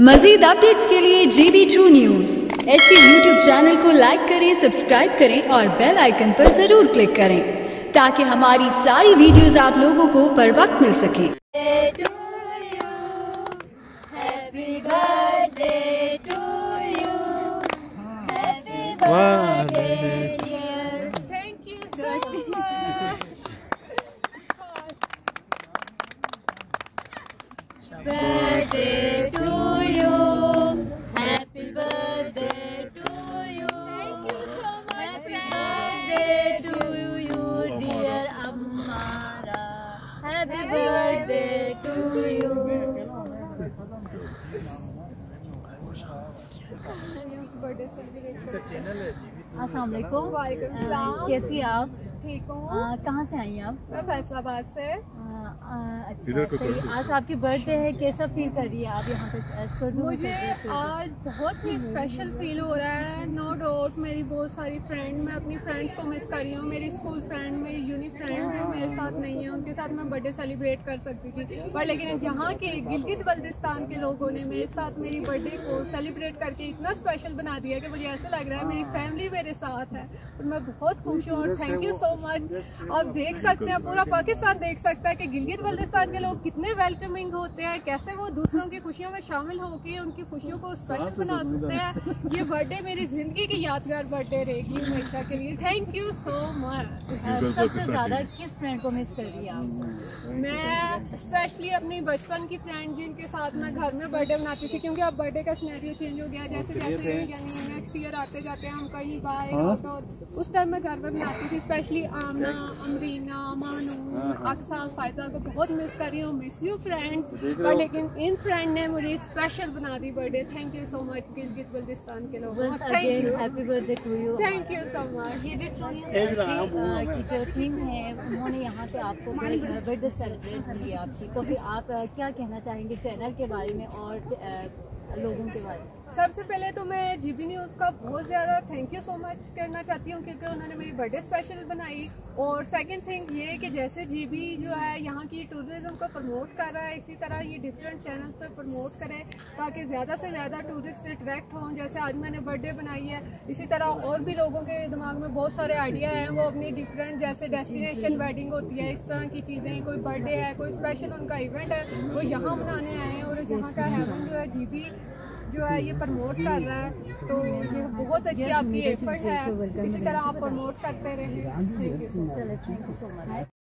मजीद updates के लिए JB True News HT YouTube channel को लाइक करें, सब्सक्राइब करें और बेल आइकन पर जरूर क्लिक करें ताकि हमारी सारी वीडियोस आप लोगों को बर वक्त मिल सके। Birthday to you, happy birthday to you. Thank you so much. Happy birthday to you, dear Ammara. Happy birthday to you. अस्सलाम वालेकुम। कैसी आप? ठीक हूँ। कहाँ से आई हैं आप? मैं फैसलाबाद से। अच्छा, सही। आज आपकी बर्थडे है, कैसा फील कर रही है आप यहाँ पे? मुझे आज बहुत ही स्पेशल फील हो रहा है। नो डाउट मेरी बहुत सारी फ्रेंड, मैं अपनी फ्रेंड्स को मिस कर रही हूँ। मेरी स्कूल फ्रेंड, मेरी यूनी फ्रेंड है, मेरे साथ नहीं है। उनके साथ मैं बर्थडे सेलिब्रेट कर सकती थी, पर लेकिन यहाँ के गिलगित बल्तिस्तान के लोगों ने मेरे साथ मेरी बर्थडे को सेलिब्रेट करके इतना स्पेशल बना दिया कि मुझे ऐसा लग रहा है मेरी फैमिली मेरे साथ है और मैं बहुत खुश हूँ। और थैंक यू सो मच। आप देख सकते हैं, पूरा पाकिस्तान देख सकता है कि गिलगित बल्तिस्तान के लोग कितने वेलकमिंग होते हैं, कैसे वो दूसरों की खुशियों में शामिल होकर उनकी खुशियों को स्पेशल बना सकते हैं। ये बर्थडे मेरी जिंदगी की यादगार बर्थडे रहेगी हमेशा के लिए। Thank you so much. सबसे ज्यादा किस फ्रेंड को मिस कर रही है आप? मैं स्पेशली अपनी बचपन की फ्रेंड जिनके साथ मैं घर में बर्थडे बनाती थी, क्योंकि अब बर्थडे का सिनेरियो चेंज हो गया। जैसे जैसे यानी नेक्स्ट ईयर आते जाते हम कहीं बाहर, तो उस टाइम मैं घर में बनाती थी। स्पेशली आमना, अमरीना, मानू, अक्सा, फायजा को बहुत मिस कर रही हूँ। Miss you friends. पर लेकिन इन फ्रेंड ने मुझे स्पेशल बना दी birthday. Thank you so much Gilgit Baltistan के लोगों को। Happy birthday to you. Thank you so much. ये की जो टीम है उन्होंने यहाँ पे आपको बर्थडे सेलिब्रेट की आपकी, तो फिर आप क्या कहना चाहेंगे चैनल के बारे में और लोगों के बारे में? सबसे पहले तो मैं JB न्यूज़ का बहुत ज़्यादा थैंक यू सो मच करना चाहती हूँ, क्योंकि उन्होंने मेरी बर्थडे स्पेशल बनाई। और सेकंड थिंग ये कि जैसे JB जो है यहाँ की टूरिज़्म को प्रमोट कर रहा है, इसी तरह ये डिफरेंट चैनल पर प्रमोट करें ताकि ज़्यादा से ज़्यादा टूरिस्ट अट्रैक्ट हों। जैसे आज मैंने बर्थडे बनाई है, इसी तरह और भी लोगों के दिमाग में बहुत सारे आइडिया हैं, वो अपनी डिफरेंट जैसे डेस्टिनेशन वेडिंग होती है, इस तरह की चीज़ें, कोई बर्थडे है, कोई स्पेशल उनका इवेंट है, वो यहाँ मनाने आए हैं। और यहाँ का हेवन जो है JB जो है ये प्रमोट कर रहा है, तो ये बहुत अच्छी आपकी एफर्ट है। इसी तरह आप प्रमोट करते रहें। Thank you so much.